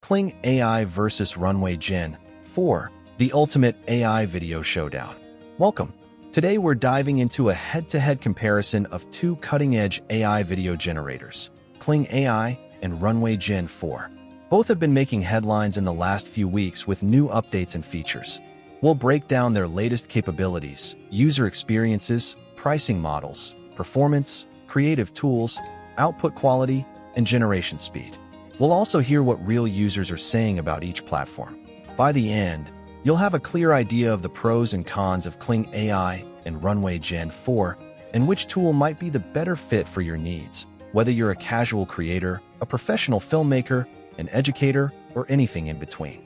Kling AI versus Runway Gen-4, the ultimate AI video showdown. Welcome. Today we're diving into a head-to-head comparison of two cutting-edge AI video generators, Kling AI and Runway Gen-4. Both have been making headlines in the last few weeks with new updates and features. We'll break down their latest capabilities, user experiences, pricing models, performance, creative tools, output quality, and generation speed. We'll also hear what real users are saying about each platform. By the end, you'll have a clear idea of the pros and cons of Kling AI and Runway Gen-4, and which tool might be the better fit for your needs, whether you're a casual creator, a professional filmmaker, an educator, or anything in between.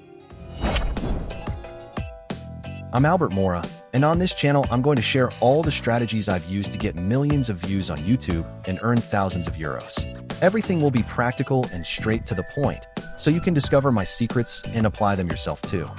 I'm Albert Mora, and on this channel I'm going to share all the strategies I've used to get millions of views on YouTube and earn thousands of euros. Everything will be practical and straight to the point, so you can discover my secrets and apply them yourself too.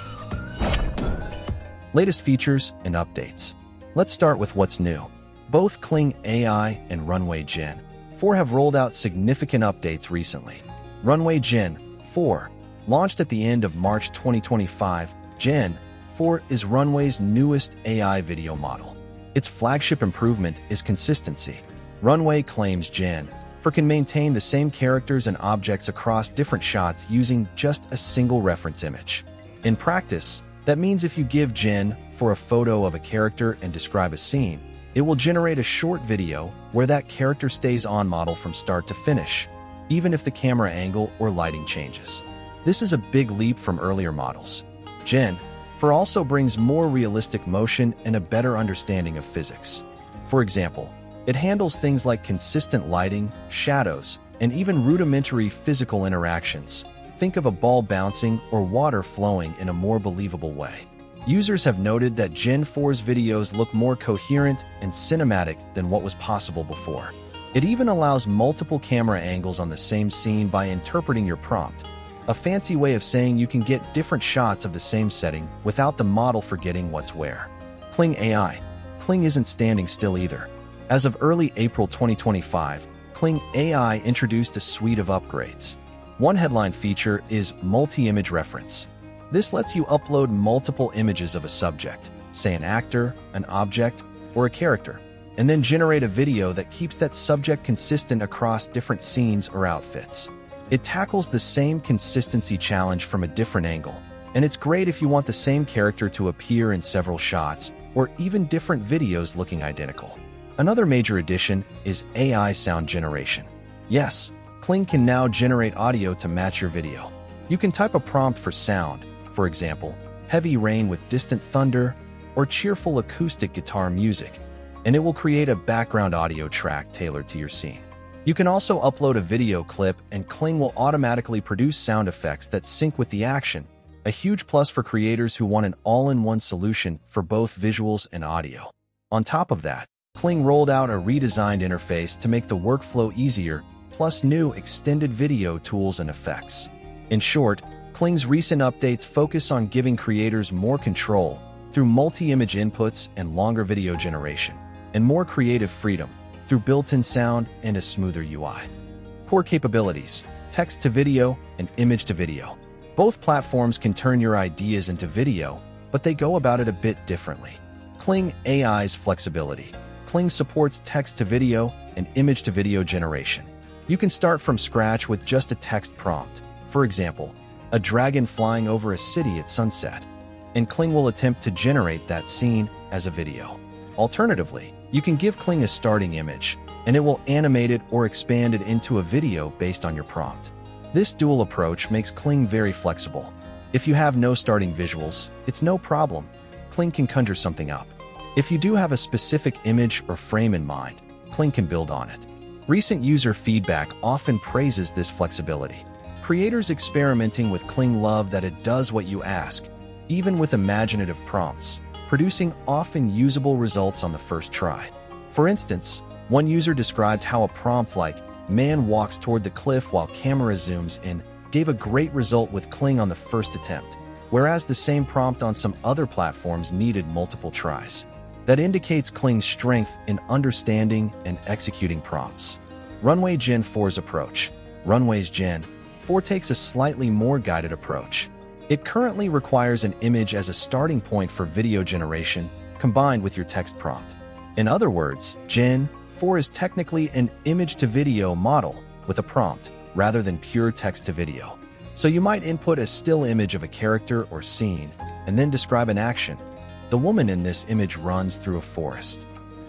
Latest features and updates. Let's start with what's new. Both Kling AI and Runway Gen-4 have rolled out significant updates recently. Runway Gen-4 launched at the end of March 2025. Gen-4 is Runway's newest AI video model. Its flagship improvement is consistency. Runway claims Gen-4 can maintain the same characters and objects across different shots using just a single reference image. In practice, that means if you give Gen-4 a photo of a character and describe a scene, it will generate a short video where that character stays on model from start to finish, even if the camera angle or lighting changes. This is a big leap from earlier models. Gen-4 also brings more realistic motion and a better understanding of physics. For example, it handles things like consistent lighting, shadows, and even rudimentary physical interactions. Think of a ball bouncing or water flowing in a more believable way. Users have noted that Gen-4's videos look more coherent and cinematic than what was possible before. It even allows multiple camera angles on the same scene by interpreting your prompt, a fancy way of saying you can get different shots of the same setting without the model forgetting what's where. Kling AI. Kling isn't standing still either. As of early April 2025, Kling AI introduced a suite of upgrades. One headline feature is multi-image reference. This lets you upload multiple images of a subject, say an actor, an object, or a character, and then generate a video that keeps that subject consistent across different scenes or outfits. It tackles the same consistency challenge from a different angle, and it's great if you want the same character to appear in several shots or even different videos looking identical. Another major addition is AI sound generation. Yes, Kling can now generate audio to match your video. You can type a prompt for sound, for example, heavy rain with distant thunder, or cheerful acoustic guitar music, and it will create a background audio track tailored to your scene. You can also upload a video clip and Kling will automatically produce sound effects that sync with the action, a huge plus for creators who want an all-in-one solution for both visuals and audio. On top of that, Kling rolled out a redesigned interface to make the workflow easier, plus new extended video tools and effects. In short, Kling's recent updates focus on giving creators more control through multi-image inputs and longer video generation, and more creative freedom through built-in sound and a smoother UI. Core capabilities: text-to-video and image-to-video. Both platforms can turn your ideas into video, but they go about it a bit differently. Kling AI's flexibility. Kling supports text-to-video and image-to-video generation. You can start from scratch with just a text prompt. For example, a dragon flying over a city at sunset. And Kling will attempt to generate that scene as a video. Alternatively, you can give Kling a starting image, and it will animate it or expand it into a video based on your prompt. This dual approach makes Kling very flexible. If you have no starting visuals, it's no problem. Kling can conjure something up. If you do have a specific image or frame in mind, Kling can build on it. Recent user feedback often praises this flexibility. Creators experimenting with Kling love that it does what you ask, even with imaginative prompts, producing often usable results on the first try. For instance, one user described how a prompt like "man walks toward the cliff while camera zooms in" gave a great result with Kling on the first attempt, whereas the same prompt on some other platforms needed multiple tries. That indicates Kling's strength in understanding and executing prompts. Runway Gen-4's approach. Runway's Gen 4 takes a slightly more guided approach. It currently requires an image as a starting point for video generation, combined with your text prompt. In other words, Gen-4 is technically an image-to-video model with a prompt, rather than pure text-to-video. So you might input a still image of a character or scene, and then describe an action. The woman in this image runs through a forest.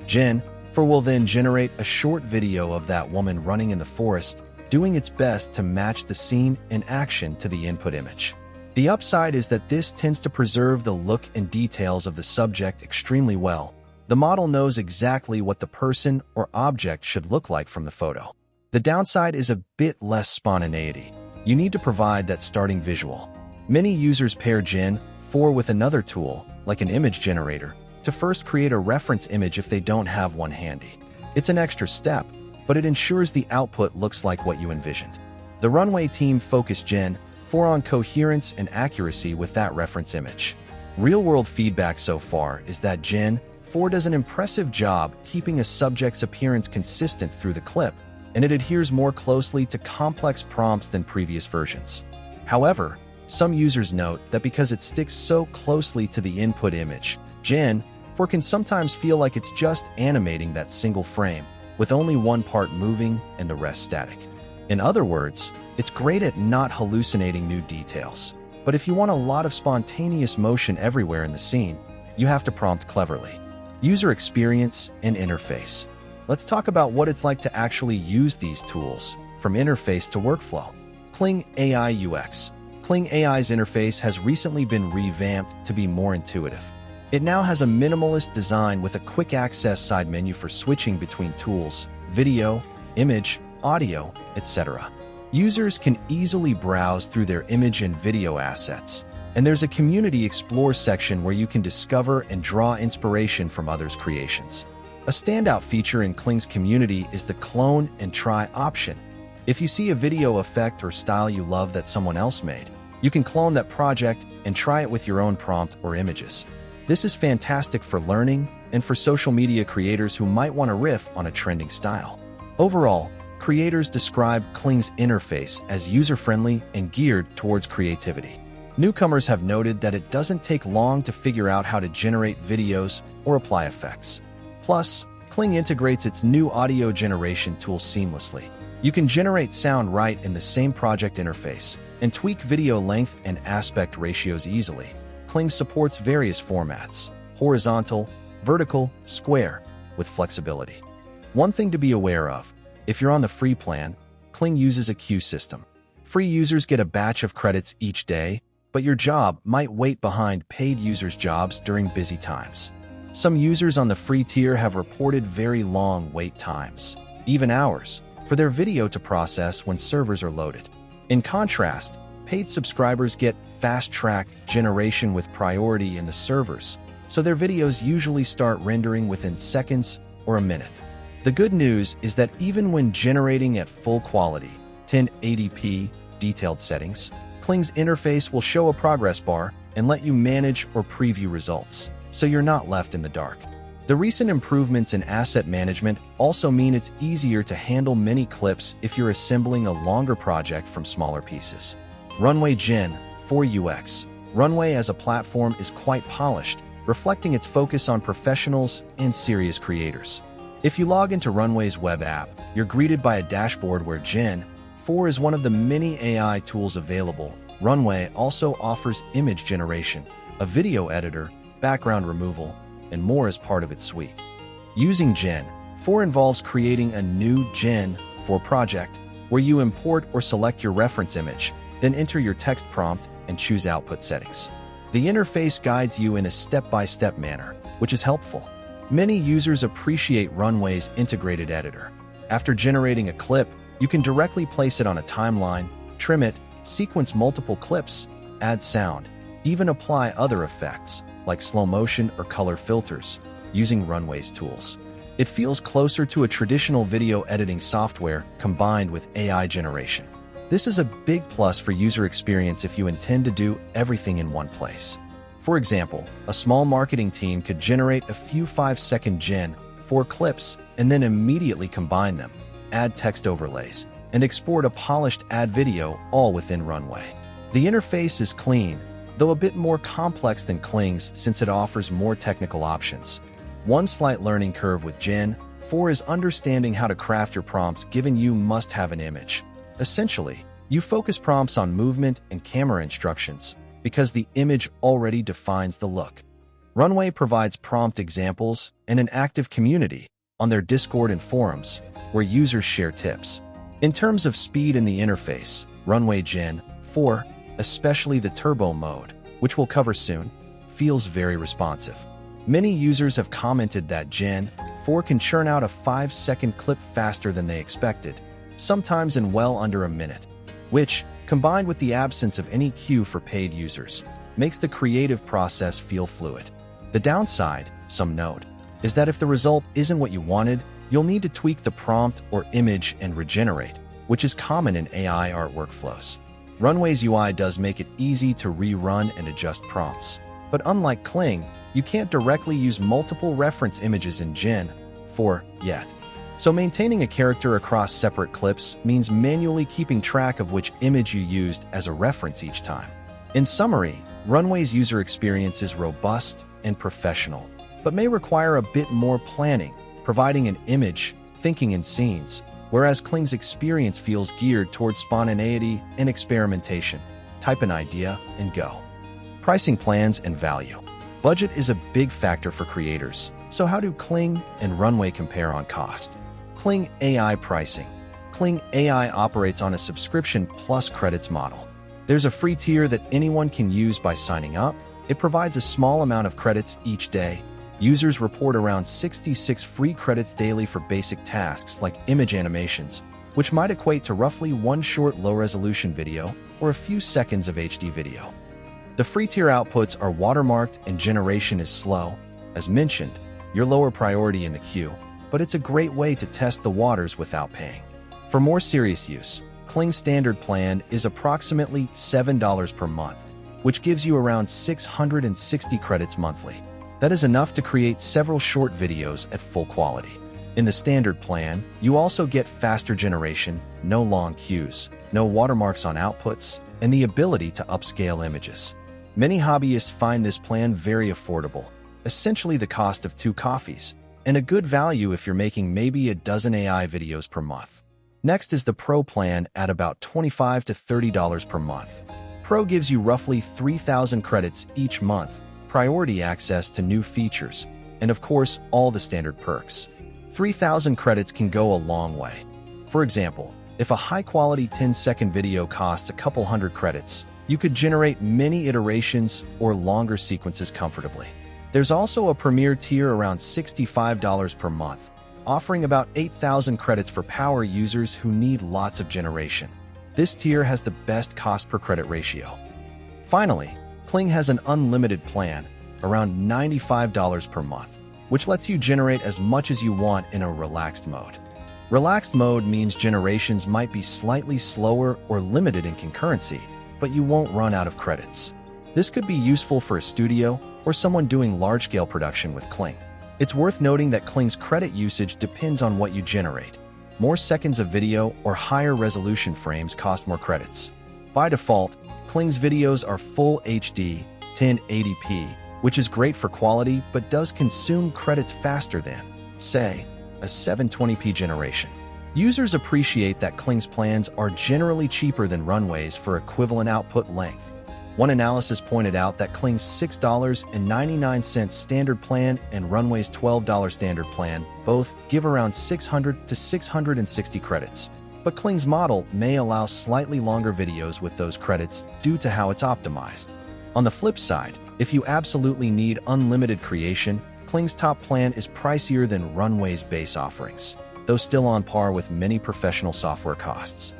Gen-4 will then generate a short video of that woman running in the forest, doing its best to match the scene and action to the input image. The upside is that this tends to preserve the look and details of the subject extremely well. The model knows exactly what the person or object should look like from the photo. The downside is a bit less spontaneity. You need to provide that starting visual. Many users pair Gen-4 with another tool, like an image generator, to first create a reference image if they don't have one handy. It's an extra step, but it ensures the output looks like what you envisioned. The Runway team focused Gen-4 on coherence and accuracy with that reference image. Real-world feedback so far is that Gen-4 does an impressive job keeping a subject's appearance consistent through the clip, and it adheres more closely to complex prompts than previous versions. However, some users note that because it sticks so closely to the input image, Gen-4 can sometimes feel like it's just animating that single frame, with only one part moving and the rest static. In other words, it's great at not hallucinating new details. But if you want a lot of spontaneous motion everywhere in the scene, you have to prompt cleverly. User experience and interface. Let's talk about what it's like to actually use these tools, from interface to workflow. Kling AI UX. Kling AI's interface has recently been revamped to be more intuitive. It now has a minimalist design with a quick access side menu for switching between tools, video, image, audio, etc. Users can easily browse through their image and video assets, and there's a community explore section where you can discover and draw inspiration from others' creations. A standout feature in Kling's community is the clone and try option. If you see a video effect or style you love that someone else made, you can clone that project and try it with your own prompt or images. This is fantastic for learning and for social media creators who might want to riff on a trending style. Overall, creators describe Kling's interface as user-friendly and geared towards creativity. Newcomers have noted that it doesn't take long to figure out how to generate videos or apply effects. Plus, Kling integrates its new audio generation tool seamlessly. You can generate sound right in the same project interface and tweak video length and aspect ratios easily. Kling supports various formats: horizontal, vertical, square, with flexibility. One thing to be aware of: if you're on the free plan, Kling uses a queue system. Free users get a batch of credits each day, but your job might wait behind paid users' jobs during busy times. Some users on the free tier have reported very long wait times, even hours, for their video to process when servers are loaded. In contrast, paid subscribers get fast-track generation with priority in the servers, so their videos usually start rendering within seconds or a minute. The good news is that even when generating at full quality, 1080p detailed settings, Kling's interface will show a progress bar and let you manage or preview results, so you're not left in the dark. The recent improvements in asset management also mean it's easier to handle many clips if you're assembling a longer project from smaller pieces. Runway Gen-4 UX. Runway as a platform is quite polished, reflecting its focus on professionals and serious creators. If you log into Runway's web app, you're greeted by a dashboard where Gen-4 is one of the many AI tools available. Runway also offers image generation, a video editor, background removal, and more as part of its suite. Using Gen-4 involves creating a new Gen-4 project where you import or select your reference image, then enter your text prompt and choose output settings. The interface guides you in a step-by-step manner, which is helpful. Many users appreciate Runway's integrated editor. After generating a clip, you can directly place it on a timeline, trim it, sequence multiple clips, add sound, even apply other effects, like slow motion or color filters, using Runway's tools. It feels closer to a traditional video editing software combined with AI generation. This is a big plus for user experience if you intend to do everything in one place. For example, a small marketing team could generate a few 5-second Gen-4 clips and then immediately combine them, add text overlays, and export a polished ad video all within Runway. The interface is clean, though a bit more complex than Kling's since it offers more technical options. One slight learning curve with Gen-4 is understanding how to craft your prompts given you must have an image. Essentially, you focus prompts on movement and camera instructions because the image already defines the look. Runway provides prompt examples and an active community on their Discord and forums where users share tips. In terms of speed in the interface, Runway Gen-4, especially the turbo mode, which we'll cover soon, feels very responsive. Many users have commented that Gen-4 can churn out a 5-second clip faster than they expected, sometimes in well under a minute, which, combined with the absence of any queue for paid users, makes the creative process feel fluid. The downside, some note, is that if the result isn't what you wanted, you'll need to tweak the prompt or image and regenerate, which is common in AI art workflows. Runway's UI does make it easy to rerun and adjust prompts, but unlike Kling, you can't directly use multiple reference images in Gen-4 yet. So maintaining a character across separate clips means manually keeping track of which image you used as a reference each time. In summary, Runway's user experience is robust and professional, but may require a bit more planning, providing an image, thinking in scenes, whereas Kling's experience feels geared towards spontaneity and experimentation. Type an idea and go. Pricing plans and value. Budget is a big factor for creators, so how do Kling and Runway compare on cost? Kling AI pricing. Kling AI operates on a subscription plus credits model. There's a free tier that anyone can use by signing up. It provides a small amount of credits each day. Users report around 66 free credits daily for basic tasks like image animations, which might equate to roughly one short low-resolution video or a few seconds of HD video. The free tier outputs are watermarked and generation is slow. As mentioned, you're lower priority in the queue, but it's a great way to test the waters without paying. For more serious use, Kling's standard plan is approximately $7 per month, which gives you around 660 credits monthly. That is enough to create several short videos at full quality. In the standard plan, you also get faster generation, no long queues, no watermarks on outputs, and the ability to upscale images. Many hobbyists find this plan very affordable, essentially the cost of 2 coffees, and a good value if you're making maybe a dozen AI videos per month. Next is the Pro plan at about $25 to $30 per month. Pro gives you roughly 3,000 credits each month, priority access to new features, and of course, all the standard perks. 3,000 credits can go a long way. For example, if a high-quality 10-second video costs a couple hundred credits, you could generate many iterations or longer sequences comfortably. There's also a premier tier around $65 per month, offering about 8,000 credits for power users who need lots of generation. This tier has the best cost per credit ratio. Finally, Kling has an unlimited plan, around $95 per month, which lets you generate as much as you want in a relaxed mode. Relaxed mode means generations might be slightly slower or limited in concurrency, but you won't run out of credits. This could be useful for a studio or someone doing large-scale production with Kling. It's worth noting that Kling's credit usage depends on what you generate. More seconds of video or higher resolution frames cost more credits. By default, Kling's videos are full HD, 1080p, which is great for quality but does consume credits faster than, say, a 720p generation. Users appreciate that Kling's plans are generally cheaper than Runway's for equivalent output length. One analysis pointed out that Kling's $6.99 standard plan and Runway's $12 standard plan both give around 600 to 660 credits. But Kling's model may allow slightly longer videos with those credits due to how it's optimized. On the flip side, if you absolutely need unlimited creation, Kling's top plan is pricier than Runway's base offerings, though still on par with many professional software costs.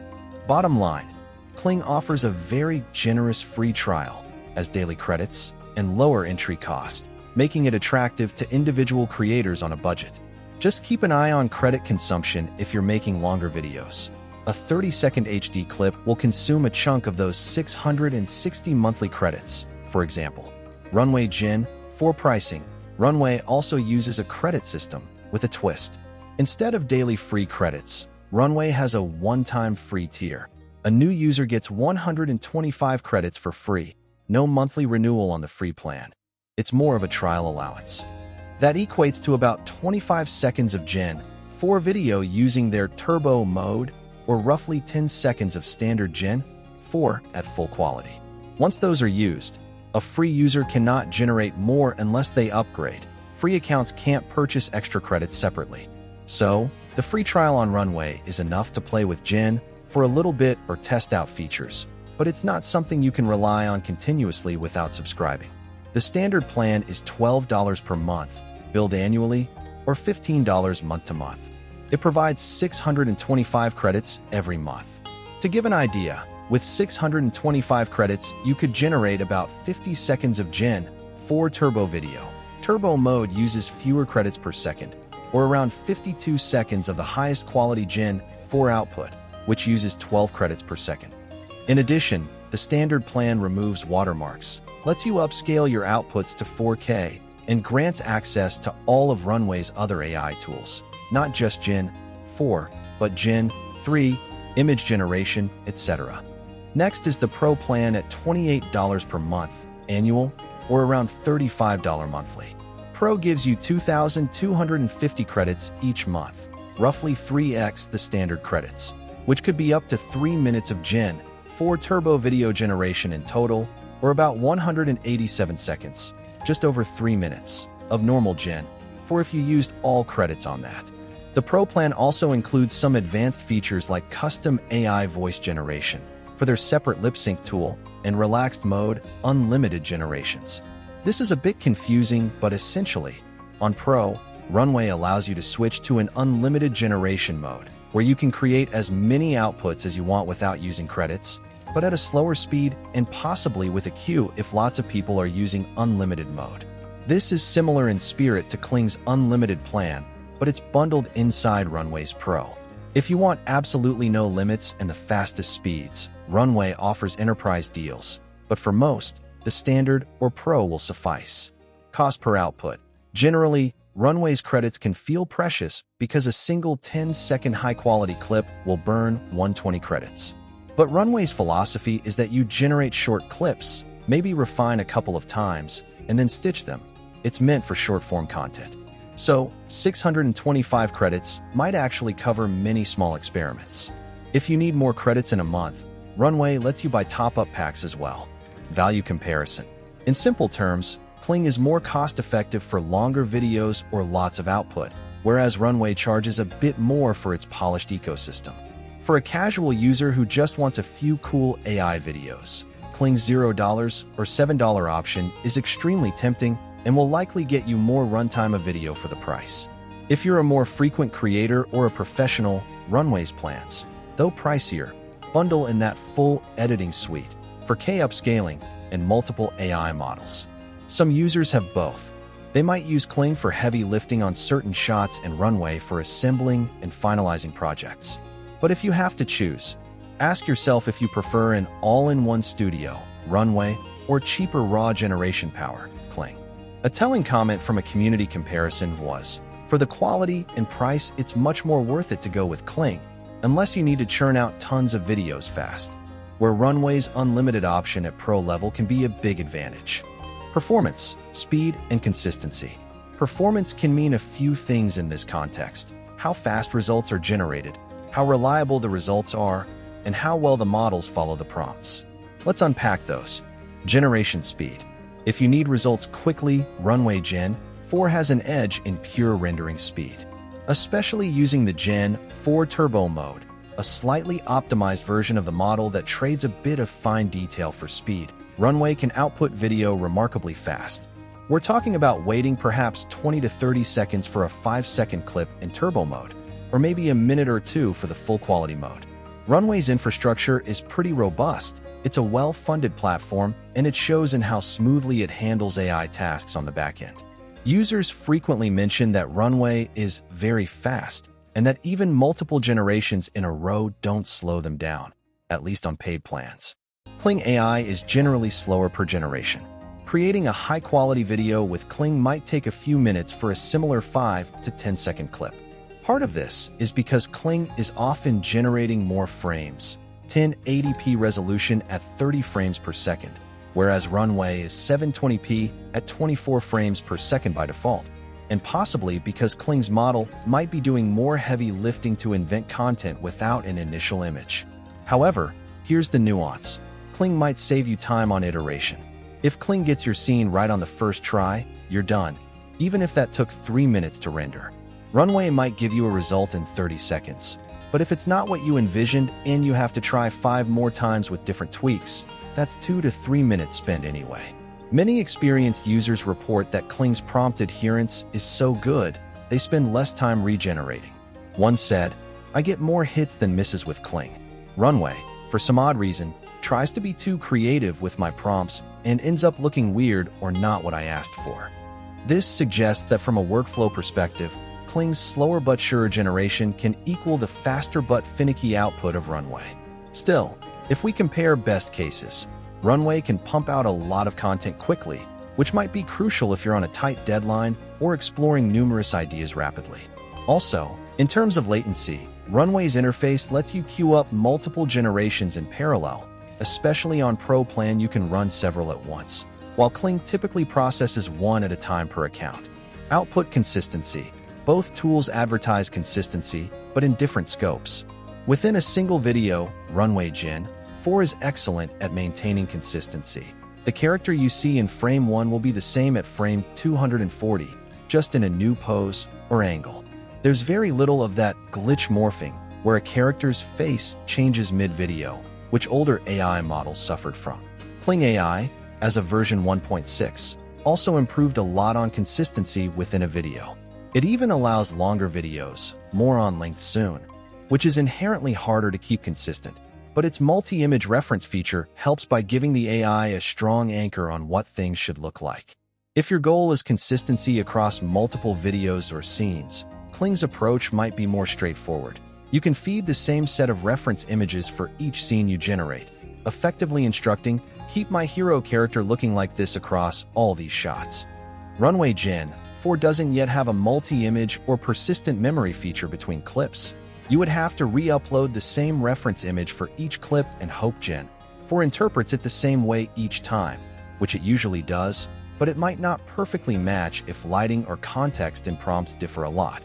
Bottom line, Kling offers a very generous free trial as daily credits and lower entry cost, making it attractive to individual creators on a budget. Just keep an eye on credit consumption if you're making longer videos. A 30-second HD clip will consume a chunk of those 660 monthly credits. For example, Runway Gen-4 pricing. Runway also uses a credit system with a twist. Instead of daily free credits, Runway has a one-time free tier. A new user gets 125 credits for free, no monthly renewal on the free plan. It's more of a trial allowance. That equates to about 25 seconds of Gen-4 video using their turbo mode, or roughly 10 seconds of standard Gen-4 at full quality. Once those are used, a free user cannot generate more unless they upgrade. Free accounts can't purchase extra credits separately. So, the free trial on Runway is enough to play with Gen for a little bit or test out features, but it's not something you can rely on continuously without subscribing. The standard plan is $12 per month, billed annually, or $15 month to month. It provides 625 credits every month. To give an idea, with 625 credits, you could generate about 50 seconds of Gen-4 turbo video. Turbo mode uses fewer credits per second, or around 52 seconds of the highest quality Gen-4 output, which uses 12 credits per second. In addition, the standard plan removes watermarks, lets you upscale your outputs to 4K, and grants access to all of Runway's other AI tools, not just Gen-4, but Gen-3, image generation, etc. Next is the Pro plan at $28 per month, annual, or around $35 monthly. Pro gives you 2,250 credits each month, roughly 3x the standard credits, which could be up to 3 minutes of Gen-4 turbo video generation in total, or about 187 seconds, just over 3 minutes, of normal Gen-4 if you used all credits on that. The Pro plan also includes some advanced features like custom AI voice generation for their separate lip sync tool and relaxed mode unlimited generations. This is a bit confusing, but essentially, on Pro, Runway allows you to switch to an unlimited generation mode, where you can create as many outputs as you want without using credits, but at a slower speed and possibly with a queue if lots of people are using unlimited mode. This is similar in spirit to Kling's unlimited plan, but it's bundled inside Runway's Pro. If you want absolutely no limits and the fastest speeds, Runway offers enterprise deals, but for most, the standard or Pro will suffice. Cost per output. Generally, Runway's credits can feel precious because a single 10-second high-quality clip will burn 120 credits. But Runway's philosophy is that you generate short clips, maybe refine a couple of times, and then stitch them. It's meant for short-form content. So, 625 credits might actually cover many small experiments. If you need more credits in a month, Runway lets you buy top-up packs as well. Value comparison. In simple terms, Kling is more cost-effective for longer videos or lots of output, whereas Runway charges a bit more for its polished ecosystem. For a casual user who just wants a few cool AI videos, Kling's $0 or $7 option is extremely tempting and will likely get you more runtime of video for the price. If you're a more frequent creator or a professional, Runway's plans, though pricier, bundle in that full editing suite for K upscaling and multiple AI models. Some users have both. They might use Kling for heavy lifting on certain shots and Runway for assembling and finalizing projects. But if you have to choose, ask yourself if you prefer an all-in-one studio, Runway, or cheaper raw generation power, Kling. A telling comment from a community comparison was, for the quality and price, it's much more worth it to go with Kling, unless you need to churn out tons of videos fast, where Runway's unlimited option at Pro level can be a big advantage. Performance, speed, and consistency. Performance can mean a few things in this context: how fast results are generated, how reliable the results are, and how well the models follow the prompts. Let's unpack those. Generation speed. If you need results quickly, Runway Gen-4 has an edge in pure rendering speed. Especially using the Gen-4 turbo mode, a slightly optimized version of the model that trades a bit of fine detail for speed, Runway can output video remarkably fast. We're talking about waiting perhaps 20 to 30 seconds for a 5-second clip in turbo mode, or maybe a minute or two for the full quality mode. Runway's infrastructure is pretty robust. It's a well-funded platform, and it shows in how smoothly it handles AI tasks on the back end. Users frequently mention that Runway is very fast, and that even multiple generations in a row don't slow them down, at least on paid plans. Kling AI is generally slower per generation. Creating a high-quality video with Kling might take a few minutes for a similar 5 to 10-second clip. Part of this is because Kling is often generating more frames, 1080p resolution at 30 frames per second, whereas Runway is 720p at 24 frames per second by default, and possibly because Kling's model might be doing more heavy lifting to invent content without an initial image. However, here's the nuance. Kling might save you time on iteration. If Kling gets your scene right on the first try, you're done, even if that took 3 minutes to render. Runway might give you a result in 30 seconds. But if it's not what you envisioned and you have to try 5 more times with different tweaks, that's 2 to 3 minutes spent anyway. Many experienced users report that Kling's prompt adherence is so good, they spend less time regenerating. One said, "I get more hits than misses with Kling. Runway, for some odd reason, tries to be too creative with my prompts and ends up looking weird or not what I asked for." This suggests that from a workflow perspective, Kling's slower but surer generation can equal the faster but finicky output of Runway. Still, if we compare best cases, Runway can pump out a lot of content quickly, which might be crucial if you're on a tight deadline or exploring numerous ideas rapidly. Also, in terms of latency, Runway's interface lets you queue up multiple generations in parallel. Especially on Pro plan, you can run several at once, while Kling typically processes one at a time per account. Output consistency. Both tools advertise consistency, but in different scopes. Within a single video, Runway Gen-4 is excellent at maintaining consistency. The character you see in frame 1 will be the same at frame 240, just in a new pose or angle. There's very little of that glitch morphing, where a character's face changes mid-video, which older AI models suffered from. Kling AI, as of version 1.6, also improved a lot on consistency within a video. It even allows longer videos, more on length soon, which is inherently harder to keep consistent. But its multi-image reference feature helps by giving the AI a strong anchor on what things should look like. If your goal is consistency across multiple videos or scenes, Kling's approach might be more straightforward. You can feed the same set of reference images for each scene you generate, effectively instructing, "Keep my hero character looking like this across all these shots." Runway Gen-4 doesn't yet have a multi-image or persistent memory feature between clips. You would have to re-upload the same reference image for each clip and hope Gen-4 interprets it the same way each time, which it usually does, but it might not perfectly match if lighting or context in prompts differ a lot.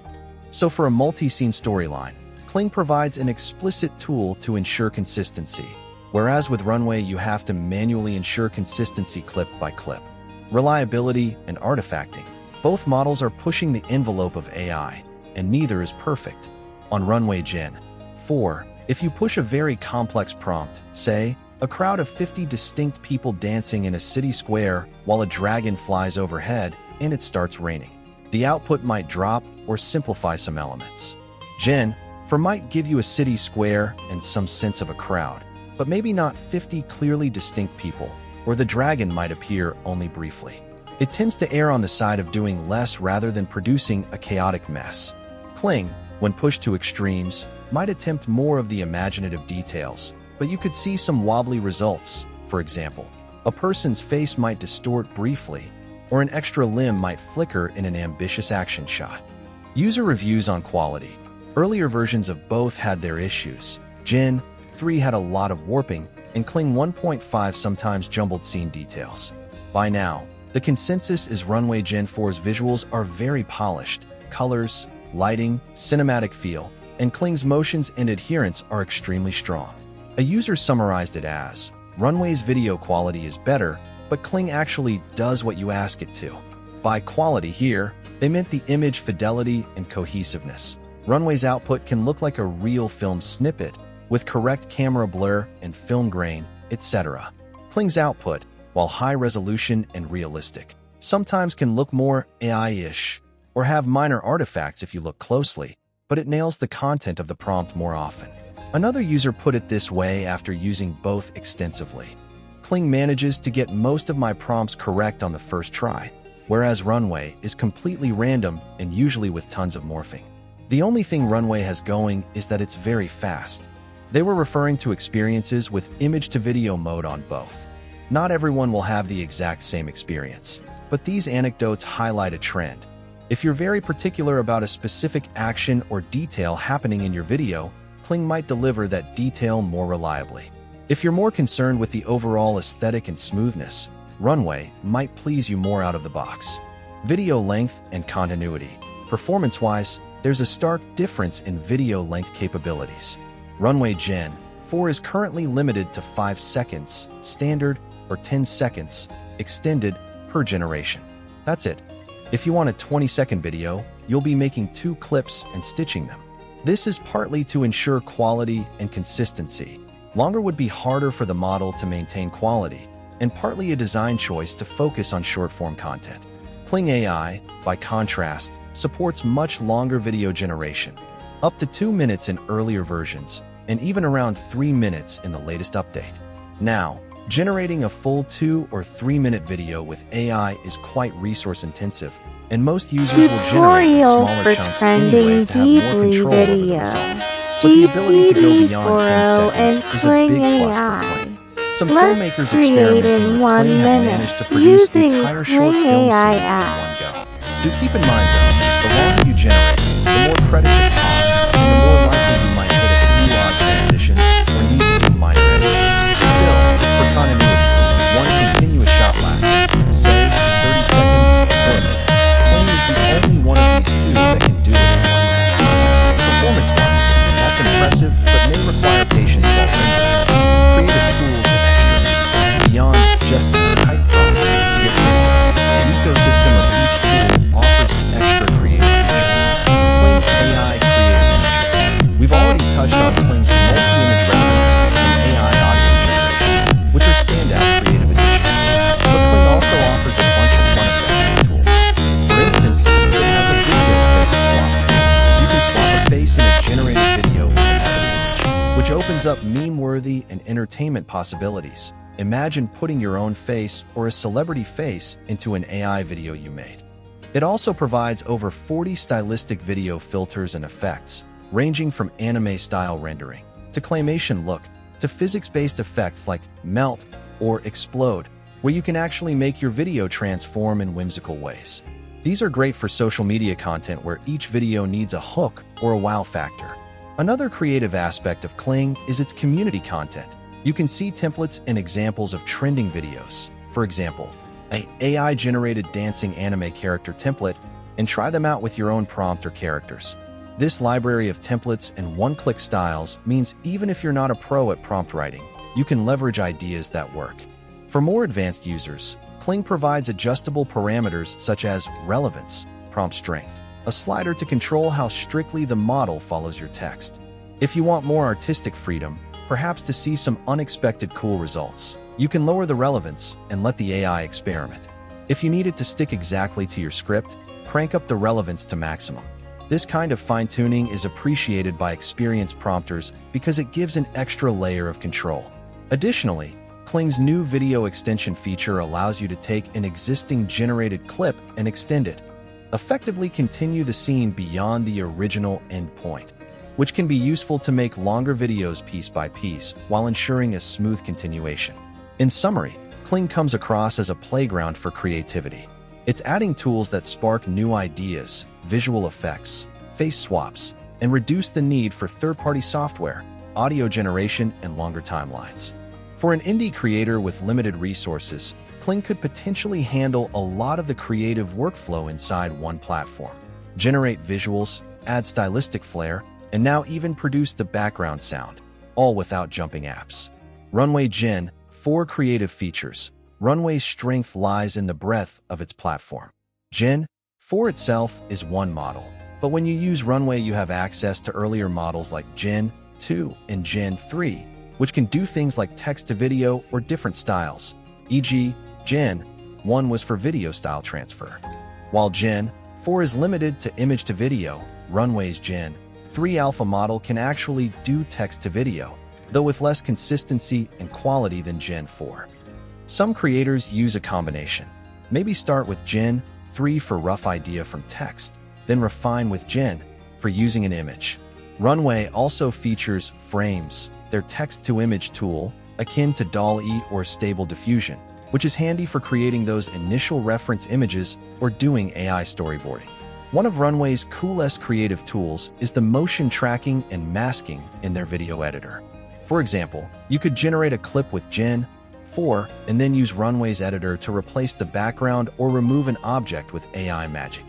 So for a multi-scene storyline, Kling provides an explicit tool to ensure consistency, whereas with Runway you have to manually ensure consistency clip by clip. Reliability and artifacting. Both models are pushing the envelope of AI, and neither is perfect. On Runway Gen-4, if you push a very complex prompt, say, a crowd of 50 distinct people dancing in a city square while a dragon flies overhead and it starts raining, the output might drop or simplify some elements. Gen-4 might give you a city square and some sense of a crowd, but maybe not 50 clearly distinct people, or the dragon might appear only briefly. It tends to err on the side of doing less rather than producing a chaotic mess. Kling, when pushed to extremes, might attempt more of the imaginative details, but you could see some wobbly results. For example, a person's face might distort briefly, or an extra limb might flicker in an ambitious action shot. User reviews on quality. Earlier versions of both had their issues. Gen-3 had a lot of warping, and Kling 1.5 sometimes jumbled scene details. By now, the consensus is Runway Gen-4's visuals are very polished. Colors, lighting, cinematic feel, and Kling's motions and adherence are extremely strong. A user summarized it as, Runway's video quality is better, but Kling actually does what you ask it to. By quality here, they meant the image fidelity and cohesiveness. Runway's output can look like a real film snippet, with correct camera blur and film grain, etc. Kling's output, while high resolution and realistic, sometimes can look more AI-ish, or have minor artifacts if you look closely, but it nails the content of the prompt more often. Another user put it this way after using both extensively. Kling manages to get most of my prompts correct on the first try, whereas Runway is completely random and usually with tons of morphing. The only thing Runway has going is that it's very fast. They were referring to experiences with image-to-video mode on both. Not everyone will have the exact same experience, but these anecdotes highlight a trend. If you're very particular about a specific action or detail happening in your video, Kling might deliver that detail more reliably. If you're more concerned with the overall aesthetic and smoothness, Runway might please you more out of the box. Video length and continuity. Performance-wise, there's a stark difference in video length capabilities. Runway Gen-4 is currently limited to 5 seconds, standard, or 10 seconds, extended, per generation. That's it. If you want a 20-second video, you'll be making 2 clips and stitching them. This is partly to ensure quality and consistency. Longer would be harder for the model to maintain quality, and partly a design choice to focus on short-form content. Kling AI, by contrast, supports much longer video generation, up to 2 minutes in earlier versions, and even around 3 minutes in the latest update. Now, generating a full 2 or 3 minute video with AI is quite resource-intensive, and most users will generate smaller chunks anyway to have more control over the result. But the ability to go beyond 10 seconds is a big plus for Kling. Some filmmakers experimenting with Kling have managed to produce entire short film scenes in one go. Do keep in mind though, the longer you generate, the more credits it costs, and the more likely you might hit a few odd transitions or need to do minor editing. Still, for continuity, one continuous shot lasts, say, 30 seconds or a minute. Kling is the only one of these two that can do it in one match. Performance-wise, that's impressive, but may require patience while rendering. Creative tools and extras, beyond just the type prompts, the ecosystem of each tool offers extra creative features. Kling AI Creative Images. We've already touched on Kling's multi-image recognition and AI audio generation, which are standout creative additions. But Kling also offers a bunch of fun effects tools. For instance, it has a video face swap. You can swap a face in a generated video with another image, which opens up meme-worthy and entertainment possibilities. Imagine putting your own face or a celebrity face into an AI video you made. It also provides over 40 stylistic video filters and effects, ranging from anime-style rendering, to claymation look, to physics-based effects like melt or explode, where you can actually make your video transform in whimsical ways. These are great for social media content where each video needs a hook or a wow factor. Another creative aspect of Kling is its community content. You can see templates and examples of trending videos. For example, an AI-generated dancing anime character template, and try them out with your own prompt or characters. This library of templates and one-click styles means even if you're not a pro at prompt writing, you can leverage ideas that work. For more advanced users, Kling provides adjustable parameters such as relevance, prompt strength, a slider to control how strictly the model follows your text. If you want more artistic freedom, perhaps to see some unexpected cool results, you can lower the relevance and let the AI experiment. If you need it to stick exactly to your script, crank up the relevance to maximum. This kind of fine-tuning is appreciated by experienced prompters because it gives an extra layer of control. Additionally, Kling's new video extension feature allows you to take an existing generated clip and extend it, effectively continue the scene beyond the original endpoint, which can be useful to make longer videos piece by piece while ensuring a smooth continuation. In summary, Kling comes across as a playground for creativity. It's adding tools that spark new ideas, visual effects, face swaps, and reduce the need for third-party software, audio generation, and longer timelines. For an indie creator with limited resources, Kling could potentially handle a lot of the creative workflow inside one platform, generate visuals, add stylistic flair, and now even produce the background sound, all without jumping apps. Runway Gen-4 creative features. Runway's strength lies in the breadth of its platform. Gen-4 itself is one model, but when you use Runway you have access to earlier models like Gen-2 and Gen-3, which can do things like text-to-video or different styles, e.g., Gen-1 was for video style transfer. While Gen-4 is limited to image-to-video, Runway's Gen-3 alpha model can actually do text-to-video, though with less consistency and quality than Gen-4. Some creators use a combination. Maybe start with Gen-3 for rough idea from text, then refine with Gen for using an image. Runway also features Frames, their text-to-image tool, akin to DALL-E or Stable Diffusion, which is handy for creating those initial reference images or doing AI storyboarding. One of Runway's coolest creative tools is the motion tracking and masking in their video editor. For example, you could generate a clip with Gen-4 and then use Runway's editor to replace the background or remove an object with AI magic.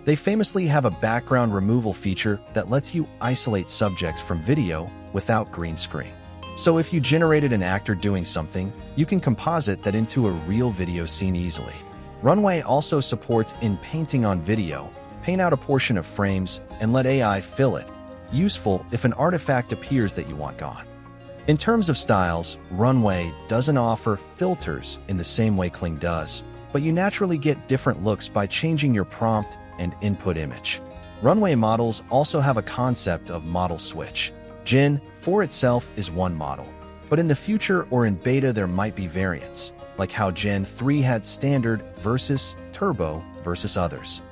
They famously have a background removal feature that lets you isolate subjects from video without green screen. So if you generated an actor doing something, you can composite that into a real video scene easily. Runway also supports in-painting on video. Paint out a portion of frames and let AI fill it. Useful if an artifact appears that you want gone. In terms of styles, Runway doesn't offer filters in the same way Kling does, but you naturally get different looks by changing your prompt and input image. Runway models also have a concept of model switch. Gen-4 itself is one model, but in the future or in beta there might be variants, like how Gen-3 had standard versus turbo versus others.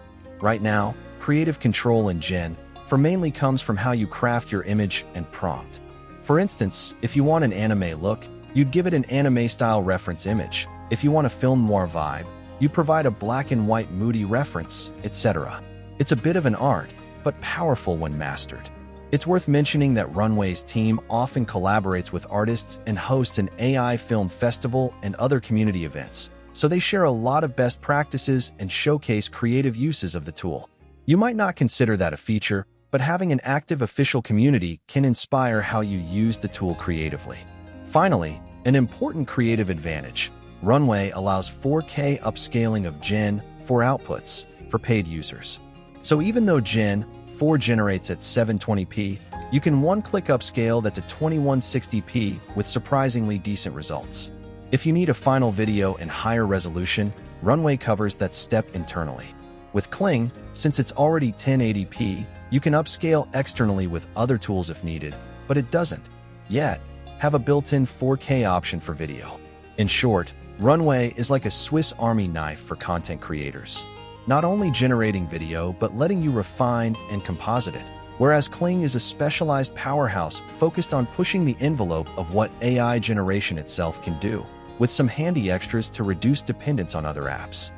Right now, creative control in Gen-4 mainly comes from how you craft your image and prompt. For instance, if you want an anime look, you'd give it an anime-style reference image. If you want a film noir vibe, you provide a black and white moody reference, etc. It's a bit of an art, but powerful when mastered. It's worth mentioning that Runway's team often collaborates with artists and hosts an AI film festival and other community events, so they share a lot of best practices and showcase creative uses of the tool. You might not consider that a feature, but having an active official community can inspire how you use the tool creatively. Finally, an important creative advantage. Runway allows 4K upscaling of Gen-4 outputs for paid users. So even though Gen-4 generates at 720p, you can one-click upscale that to 2160p with surprisingly decent results. If you need a final video in higher resolution, Runway covers that step internally. With Kling, since it's already 1080p, you can upscale externally with other tools if needed, but it doesn't, yet, have a built-in 4K option for video. In short, Runway is like a Swiss Army knife for content creators, not only generating video but letting you refine and composite it, whereas Kling is a specialized powerhouse focused on pushing the envelope of what AI generation itself can do, with some handy extras to reduce dependence on other apps.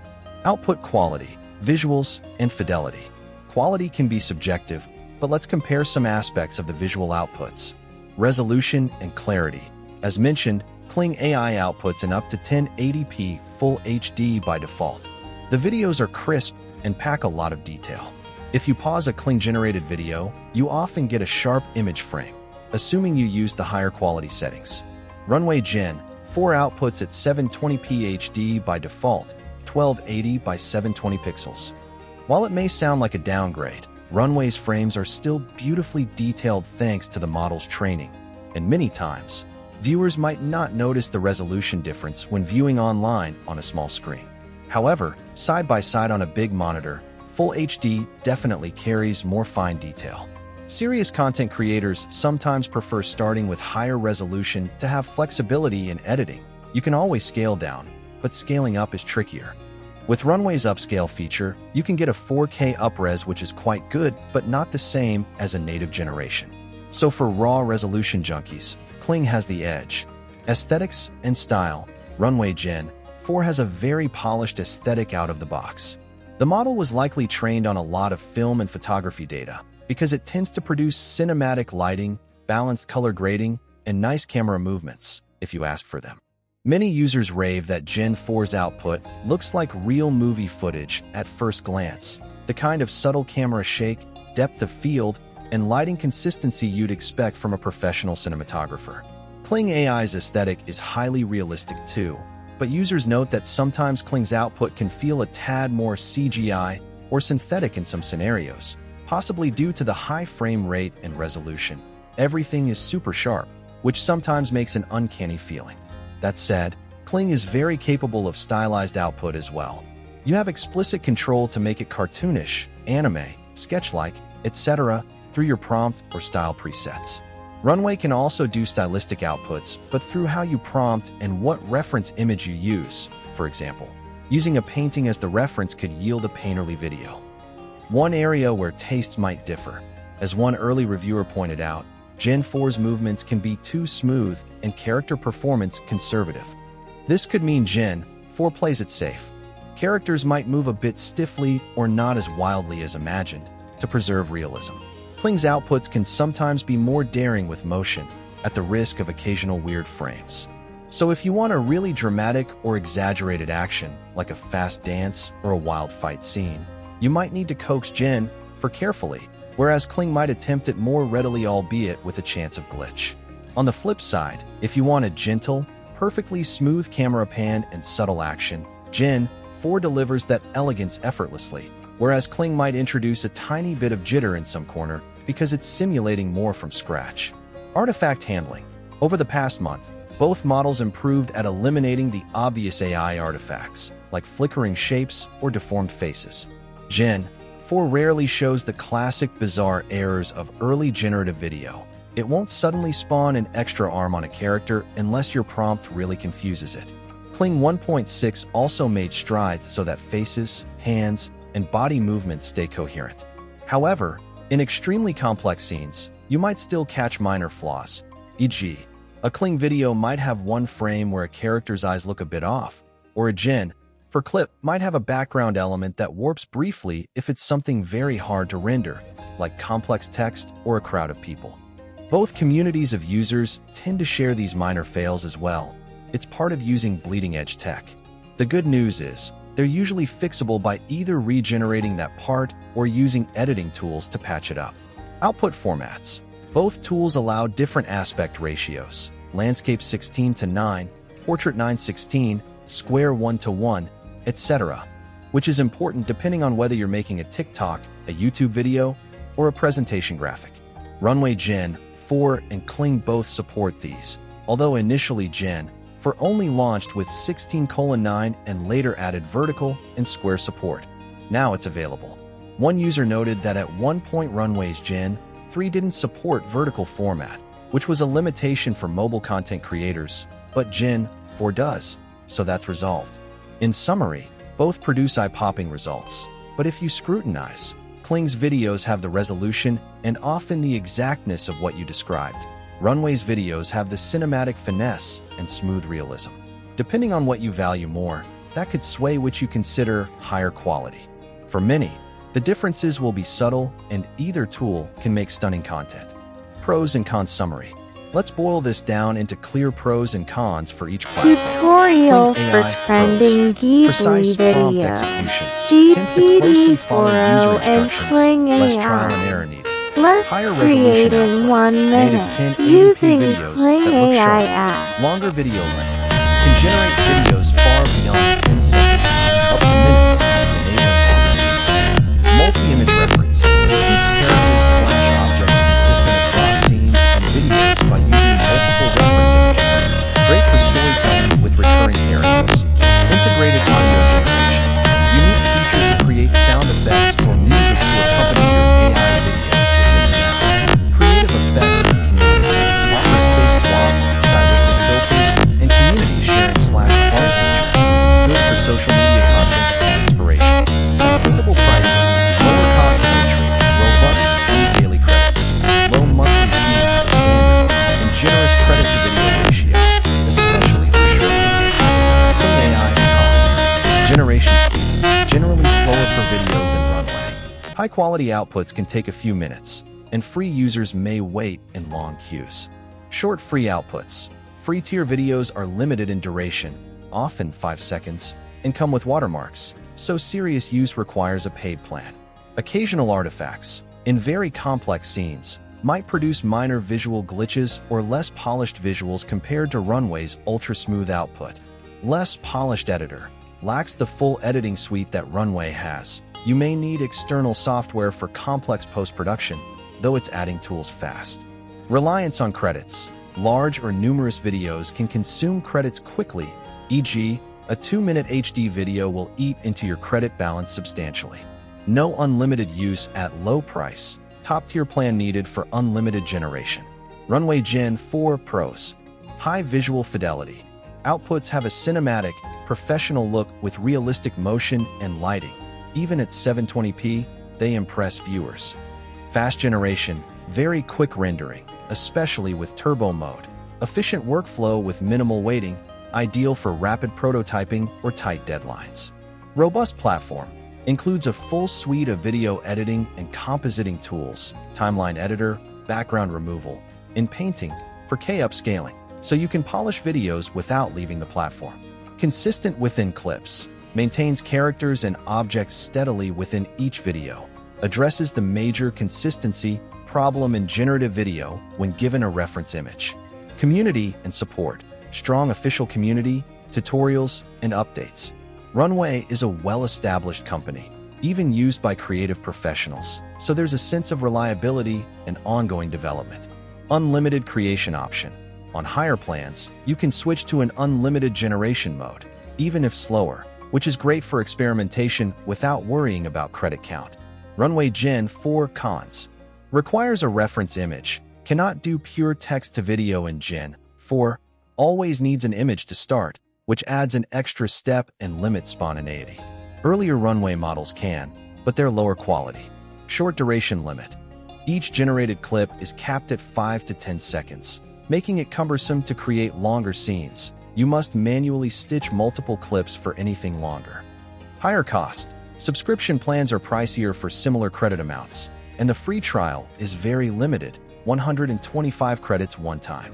Output quality, visuals, and fidelity. Quality can be subjective, but let's compare some aspects of the visual outputs. Resolution and clarity. As mentioned, Kling AI outputs in up to 1080p Full HD by default. The videos are crisp and pack a lot of detail. If you pause a Kling-generated video, you often get a sharp image frame, assuming you use the higher quality settings. Runway Gen-4 outputs at 720p HD by default, 1280 by 720 pixels. While it may sound like a downgrade, Runway's frames are still beautifully detailed thanks to the model's training, and many times, viewers might not notice the resolution difference when viewing online on a small screen. However, side by side on a big monitor, Full HD definitely carries more fine detail. Serious content creators sometimes prefer starting with higher resolution to have flexibility in editing. You can always scale down, but scaling up is trickier. With Runway's upscale feature, you can get a 4K upres, which is quite good, but not the same as a native generation. So for raw resolution junkies, Kling has the edge. Aesthetics and style. Runway Gen-4 has a very polished aesthetic out of the box. The model was likely trained on a lot of film and photography data, because it tends to produce cinematic lighting, balanced color grading, and nice camera movements, if you ask for them. Many users rave that Gen-4's output looks like real movie footage at first glance, the kind of subtle camera shake, depth of field, and lighting consistency you'd expect from a professional cinematographer. Kling AI's aesthetic is highly realistic too, but users note that sometimes Kling's output can feel a tad more CGI or synthetic in some scenarios, possibly due to the high frame rate and resolution. Everything is super sharp, which sometimes makes an uncanny feeling. That said, Kling is very capable of stylized output as well. You have explicit control to make it cartoonish, anime, sketch-like, etc. through your prompt or style presets. Runway can also do stylistic outputs, but through how you prompt and what reference image you use. For example, using a painting as the reference could yield a painterly video. One area where tastes might differ. As one early reviewer pointed out, Gen-4's movements can be too smooth and character performance conservative. This could mean Gen-4 plays it safe, Characters might move a bit stiffly or not as wildly as imagined to preserve realism. Kling's outputs can sometimes be more daring with motion, at the risk of occasional weird frames. So if you want a really dramatic or exaggerated action, like a fast dance or a wild fight scene, you might need to coax Gen-4 carefully, whereas Kling might attempt it more readily, albeit with a chance of glitch. On the flip side, if you want a gentle, perfectly smooth camera pan and subtle action, Gen-4 delivers that elegance effortlessly, whereas Kling might introduce a tiny bit of jitter in some corner because it's simulating more from scratch. Artifact handling. Over the past month, both models improved at eliminating the obvious AI artifacts, like flickering shapes or deformed faces. Gen-4 rarely shows the classic bizarre errors of early generative video. It won't suddenly spawn an extra arm on a character unless your prompt really confuses it. Kling 1.6 also made strides so that faces, hands, and body movements stay coherent. However, in extremely complex scenes, you might still catch minor flaws, e.g., a Kling video might have one frame where a character's eyes look a bit off, or a Gen-4 clip might have a background element that warps briefly if it's something very hard to render, like complex text or a crowd of people. Both communities of users tend to share these minor fails as well. It's part of using bleeding-edge tech. The good news is, they're usually fixable by either regenerating that part or using editing tools to patch it up. Output formats. Both tools allow different aspect ratios, landscape 16:9, portrait 9:16, square 1:1, etc., which is important depending on whether you're making a TikTok, a YouTube video, or a presentation graphic. Runway Gen-4 and Kling both support these, although initially Gen-4 only launched with 16:9 and later added vertical and square support. Now it's available. One user noted that at one point Runway's Gen-3 didn't support vertical format, which was a limitation for mobile content creators, but Gen-4 does, so that's resolved. In summary, both produce eye-popping results, but if you scrutinize, Kling's videos have the resolution and often the exactness of what you described. Runway's videos have the cinematic finesse and smooth realism. Depending on what you value more, that could sway which you consider higher quality. For many, the differences will be subtle, and either tool can make stunning content. Pros and cons summary. Let's boil this down into clear pros and cons for each platform. Tutorial Kling for AI trending pros. Precise Ghibli prompt video. execution. Tends to closely follow GTD4O user and instructions, Kling less trial and AI. error needed. Let's Higher create resolution in output. 1 Native minute 1080p using videos Kling that look AI sharp. app. Longer video length. Can generate videos far beyond 10 seconds, up to minutes, enabling progress. Multi-image reference. Keep characters/objects consistent across scenes and videos by using multiple reference images. Great for storytelling with recurring characters. Integrated audio generation. Unique feature to create sound effects or music to accompany your AI videos within the app. Creative effects and community. Offers space swap, stylistic filters, and community sharing/art features. Good for social media content and inspiration. Affordable pricing. Lower cost of entry. Robust free daily credits. Low monthly fee for standard. And generous credit to video ratio, especially for short videos. Kling AI cons. Generation speed. Generally slower per video than Runway. High-quality outputs can take a few minutes, and free users may wait in long queues. Short free outputs. Free tier videos are limited in duration, often 5 seconds, and come with watermarks, so serious use requires a paid plan. Occasional artifacts, in very complex scenes, might produce minor visual glitches or less polished visuals compared to Runway's ultra-smooth output. Less polished editor. Lacks the full editing suite that Runway has. You may need external software for complex post-production, though it's adding tools fast. Reliance on credits. Large or numerous videos can consume credits quickly, e.g., a 2-minute HD video will eat into your credit balance substantially. No unlimited use at low price. Top-tier plan needed for unlimited generation. Runway Gen-4 Pros. High visual fidelity. Outputs have a cinematic, professional look with realistic motion and lighting. Even at 720p, they impress viewers. Fast generation, very quick rendering, especially with turbo mode. Efficient workflow with minimal waiting, ideal for rapid prototyping or tight deadlines. Robust platform includes a full suite of video editing and compositing tools, timeline editor, background removal, and painting for K-upscaling, so you can polish videos without leaving the platform. Consistent within clips, maintains characters and objects steadily within each video, addresses the major consistency problem in generative video when given a reference image. Community and support, strong official community, tutorials, and updates. Runway is a well-established company, even used by creative professionals, so there's a sense of reliability and ongoing development. Unlimited creation option. On higher plans, you can switch to an unlimited generation mode, even if slower, which is great for experimentation without worrying about credit count. Runway Gen-4 cons. Requires a reference image, cannot do pure text to video in Gen-4, always needs an image to start, which adds an extra step and limits spontaneity. Earlier Runway models can, but they're lower quality. Short duration limit. Each generated clip is capped at 5 to 10 seconds, making it cumbersome to create longer scenes. You must manually stitch multiple clips for anything longer. Higher cost. Subscription plans are pricier for similar credit amounts, and the free trial is very limited, 125 credits one time.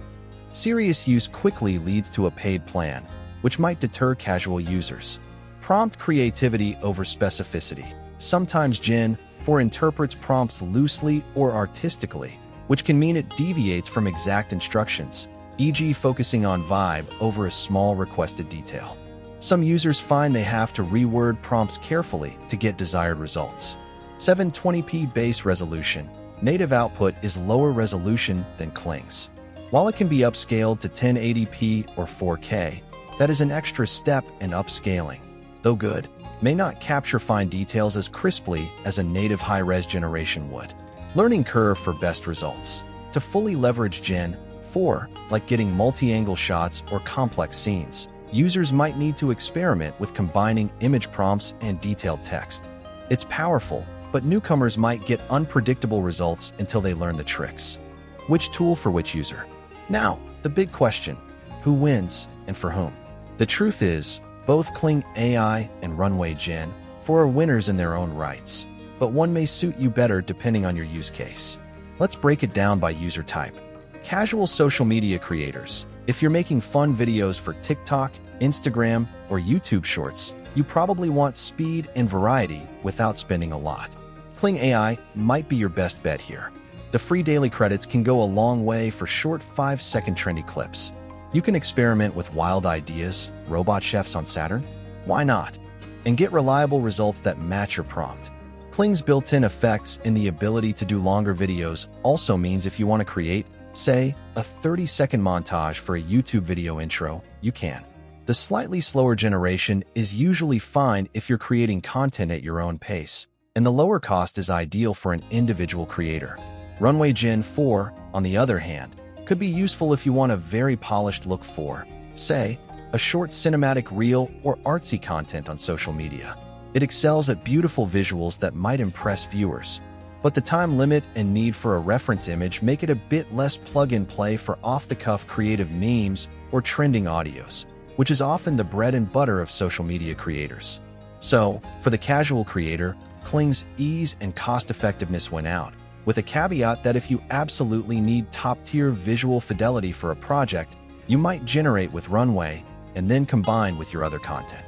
Serious use quickly leads to a paid plan, which might deter casual users. Prompt creativity over specificity. Sometimes Gen-4 interprets prompts loosely or artistically, which can mean it deviates from exact instructions, e.g. focusing on vibe over a small requested detail. Some users find they have to reword prompts carefully to get desired results. 720p base resolution. Native output is lower resolution than Kling's. While it can be upscaled to 1080p or 4K, that is an extra step in upscaling. Though good, may not capture fine details as crisply as a native high-res generation would. Learning curve for best results. To fully leverage Gen-4, like getting multi-angle shots or complex scenes, users might need to experiment with combining image prompts and detailed text. It's powerful, but newcomers might get unpredictable results until they learn the tricks. Which tool for which user? Now, the big question: who wins and for whom? The truth is, both Kling AI and Runway Gen-4 are winners in their own rights, but one may suit you better depending on your use case. Let's break it down by user type. Casual social media creators. If you're making fun videos for TikTok, Instagram, or YouTube Shorts, you probably want speed and variety without spending a lot. Kling AI might be your best bet here. The free daily credits can go a long way for short 5-second trendy clips. You can experiment with wild ideas, robot chefs on Saturn? Why not? And get reliable results that match your prompt. Kling's built-in effects and the ability to do longer videos also means if you want to create, say, a 30-second montage for a YouTube video intro, you can. The slightly slower generation is usually fine if you're creating content at your own pace, and the lower cost is ideal for an individual creator. Runway Gen-4, on the other hand, could be useful if you want a very polished look for, say, a short cinematic reel or artsy content on social media. It excels at beautiful visuals that might impress viewers, but the time limit and need for a reference image make it a bit less plug-and-play for off-the-cuff creative memes or trending audios, which is often the bread and butter of social media creators. So, for the casual creator, Kling's ease and cost-effectiveness win out, with a caveat that if you absolutely need top-tier visual fidelity for a project, you might generate with Runway and then combine with your other content.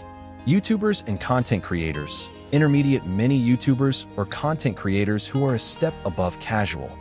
YouTubers and content creators, intermediate mini YouTubers or content creators who are a step above casual.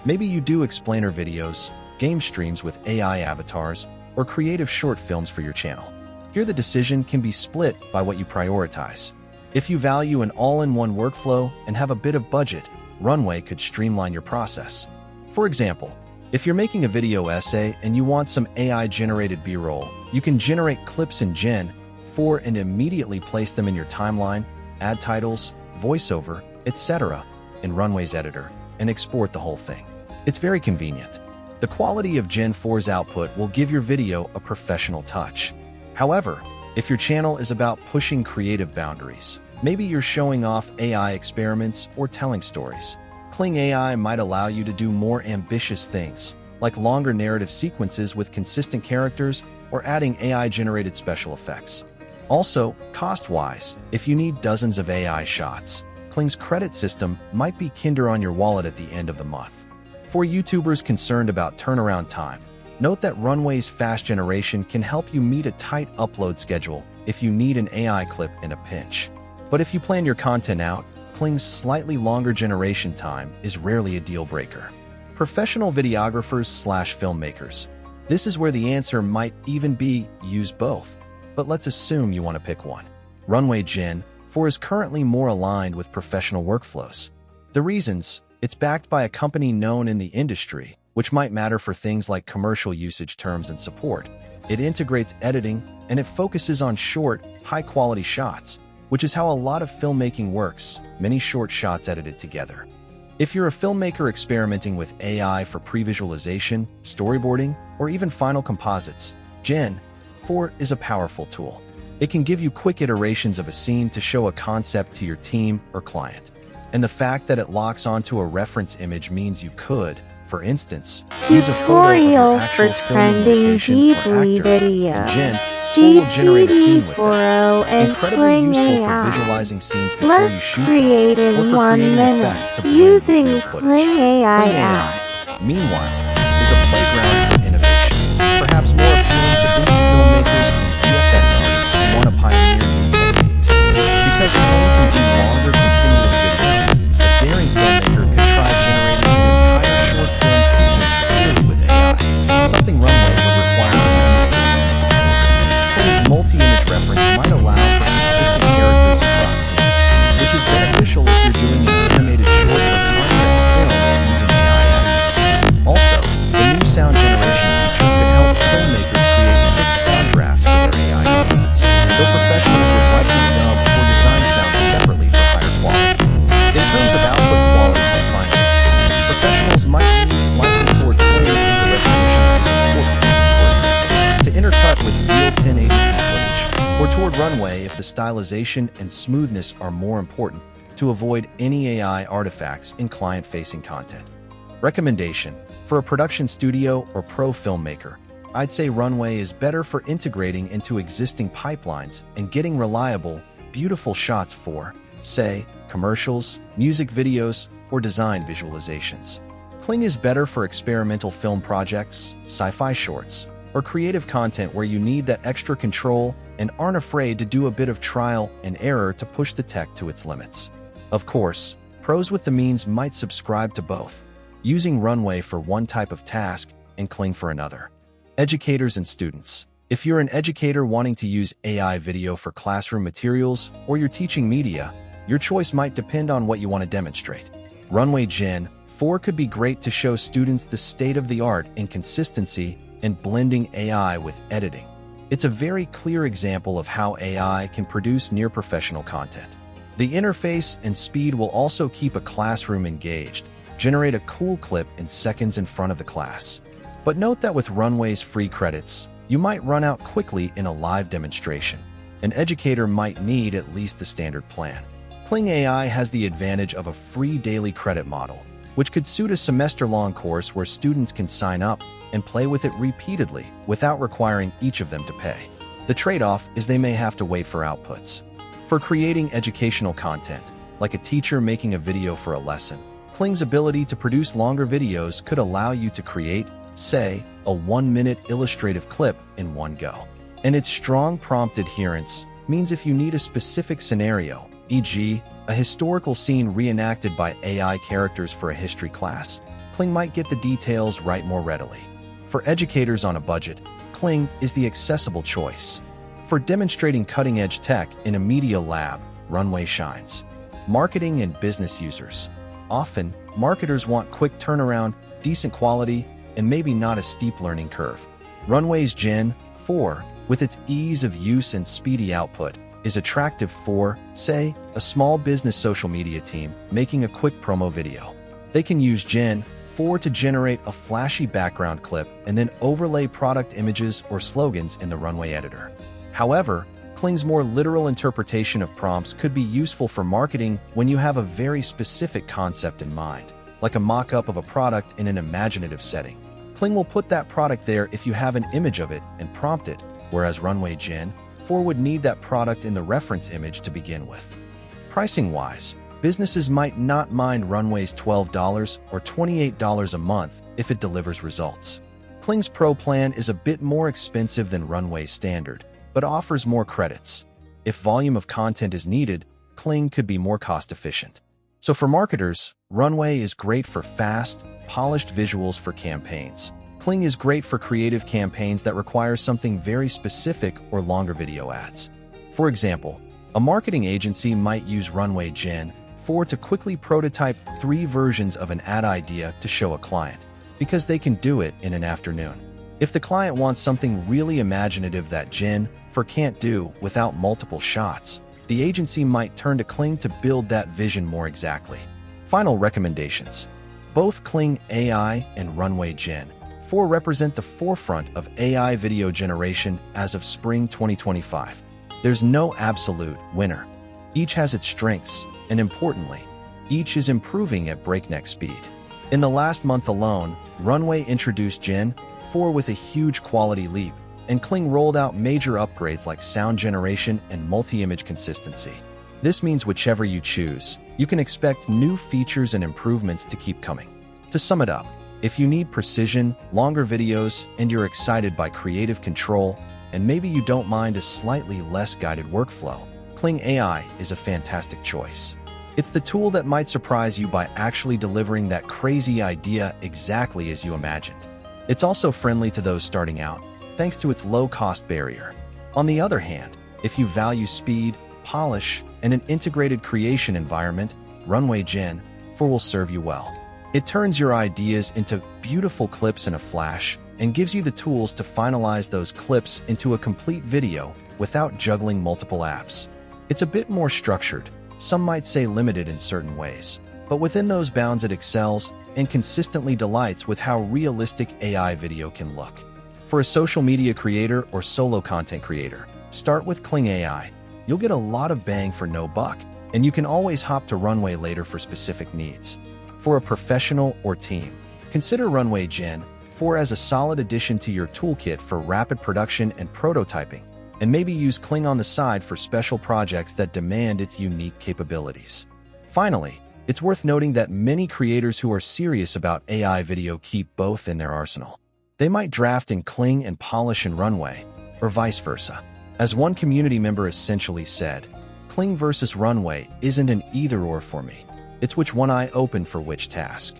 Maybe you do explainer videos, game streams with AI avatars, or creative short films for your channel. Here the decision can be split by what you prioritize. If you value an all-in-one workflow and have a bit of budget, Runway could streamline your process. For example, if you're making a video essay and you want some AI-generated B-roll, you can generate clips in Gen-4 and immediately place them in your timeline, add titles, voiceover, etc. in Runway's editor, and export the whole thing. It's very convenient. The quality of Gen-4's output will give your video a professional touch. However, if your channel is about pushing creative boundaries, maybe you're showing off AI experiments or telling stories, Kling AI might allow you to do more ambitious things, like longer narrative sequences with consistent characters or adding AI-generated special effects. Also, cost-wise, if you need dozens of AI shots, Kling's credit system might be kinder on your wallet at the end of the month. For YouTubers concerned about turnaround time, note that Runway's fast generation can help you meet a tight upload schedule if you need an AI clip in a pinch. But if you plan your content out, Kling's slightly longer generation time is rarely a deal breaker. Professional videographers/filmmakers. This is where the answer might even be use both. But let's assume you want to pick one. Runway Gen-4 is currently more aligned with professional workflows. The reasons: it's backed by a company known in the industry, which might matter for things like commercial usage terms and support. It integrates editing, and it focuses on short, high-quality shots, which is how a lot of filmmaking works, many short shots edited together. If you're a filmmaker experimenting with AI for pre-visualization, storyboarding, or even final composites, Gen-4 is a powerful tool. It can give you quick iterations of a scene to show a concept to your team or client. And the fact that it locks onto a reference image means you could, for instance, use a photo of your for actual film trending location or deeply actor, video. and Gen-4 will generate a scene with GPD40 it. and Incredibly Kling useful for AI. visualizing scenes before you Let's shoot create them, or in for 1 creating minute effects to blend using with real footage. Kling AI Kling app. meanwhile, is a playground for innovation, perhaps more appealing to busy filmmakers and VFX artists who want to pioneer new techniques. Because Kling can do longer, continuous video, a daring filmmaker could try generating an entire short film sequence purely with AI, something Runway would require a Kling's multi-image reference might allow for consistent characters across scenes, which is beneficial if you're doing an animated short or concept film using AI assets. Also, the new sound generation feature could help filmmakers create quick sound drafts for their AI needs, though professionals would likely dub or design sound separately for higher quality. In terms of output quality refinement, professionals might lean slightly toward Kling as the resolution is important, to intercut with real 1080p footage, or toward Runway if the stylization and smoothness are more important, to avoid any AI artifacts in client-facing content. Recommendation: for a production studio or pro filmmaker, I'd say Runway is better for integrating into existing pipelines and getting reliable, beautiful shots for, say, commercials, music videos, or design visualizations. Kling is better for experimental film projects, sci-fi shorts, or creative content where you need that extra control and aren't afraid to do a bit of trial and error to push the tech to its limits. Of course, pros with the means might subscribe to both, using Runway for one type of task and Kling for another. Educators and students. If you're an educator wanting to use AI video for classroom materials or you're teaching media, your choice might depend on what you want to demonstrate. Runway Gen-4 could be great to show students the state-of-the-art in consistency and blending AI with editing. It's a very clear example of how AI can produce near-professional content. The interface and speed will also keep a classroom engaged, generate a cool clip in seconds in front of the class. But note that with Runway's free credits, you might run out quickly in a live demonstration. An educator might need at least the standard plan. Kling AI has the advantage of a free daily credit model, which could suit a semester-long course where students can sign up and play with it repeatedly without requiring each of them to pay. The trade-off is they may have to wait for outputs. For creating educational content, like a teacher making a video for a lesson, Kling's ability to produce longer videos could allow you to create, say, a 1-minute illustrative clip in one go. And its strong prompt adherence means if you need a specific scenario, e.g., a historical scene reenacted by AI characters for a history class, Kling might get the details right more readily. For educators on a budget, Kling is the accessible choice. For demonstrating cutting-edge tech in a media lab, Runway shines. Marketing and business users. Often, marketers want quick turnaround, decent quality, and maybe not a steep learning curve. Runway's Gen-4, with its ease of use and speedy output, is attractive for, say, a small business social media team making a quick promo video. They can use Gen-4 to generate a flashy background clip and then overlay product images or slogans in the Runway editor. However, Kling's more literal interpretation of prompts could be useful for marketing when you have a very specific concept in mind, like a mock-up of a product in an imaginative setting. Kling will put that product there if you have an image of it and prompt it, whereas Runway Gen-4 4 would need that product in the reference image to begin with. Pricing-wise, businesses might not mind Runway's $12 or $28 a month if it delivers results. Kling's Pro plan is a bit more expensive than Runway's standard, but offers more credits. If volume of content is needed, Kling could be more cost-efficient. So for marketers, Runway is great for fast, polished visuals for campaigns. Kling is great for creative campaigns that require something very specific or longer video ads. For example, a marketing agency might use Runway Gen-4 to quickly prototype 3 versions of an ad idea to show a client, because they can do it in an afternoon. If the client wants something really imaginative that Gen-4 can't do without multiple shots, the agency might turn to Kling to build that vision more exactly. Final recommendations. Both Kling AI and Runway Gen-4 represent the forefront of AI video generation as of spring 2025. There's no absolute winner. Each has its strengths, and importantly, each is improving at breakneck speed. In the last month alone, Runway introduced Gen-4 with a huge quality leap, and Kling rolled out major upgrades like sound generation and multi-image consistency. This means whichever you choose, you can expect new features and improvements to keep coming. To sum it up, if you need precision, longer videos, and you're excited by creative control, and maybe you don't mind a slightly less guided workflow, Kling AI is a fantastic choice. It's the tool that might surprise you by actually delivering that crazy idea exactly as you imagined. It's also friendly to those starting out, thanks to its low-cost barrier. On the other hand, if you value speed, polish, and an integrated creation environment, Runway Gen-4 will serve you well. It turns your ideas into beautiful clips in a flash and gives you the tools to finalize those clips into a complete video without juggling multiple apps. It's a bit more structured, some might say limited in certain ways, but within those bounds it excels and consistently delights with how realistic AI video can look. For a social media creator or solo content creator, start with Kling AI. You'll get a lot of bang for no buck, and you can always hop to Runway later for specific needs. For a professional or team, consider Runway Gen-4 as a solid addition to your toolkit for rapid production and prototyping, and maybe use Kling on the side for special projects that demand its unique capabilities. Finally, it's worth noting that many creators who are serious about AI video keep both in their arsenal. They might draft in Kling and polish in Runway, or vice versa. As one community member essentially said, Kling versus Runway isn't an either-or for me. It's which one I open for which task.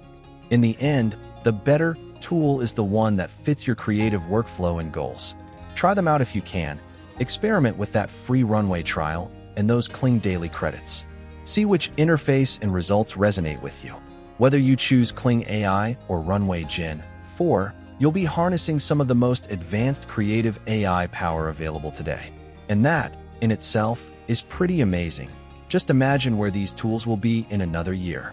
In the end, the better tool is the one that fits your creative workflow and goals. Try them out if you can. Experiment with that free Runway trial and those Kling daily credits. See which interface and results resonate with you. Whether you choose Kling AI or Runway Gen-4, you'll be harnessing some of the most advanced creative AI power available today. And that, in itself, is pretty amazing. Just imagine where these tools will be in another year.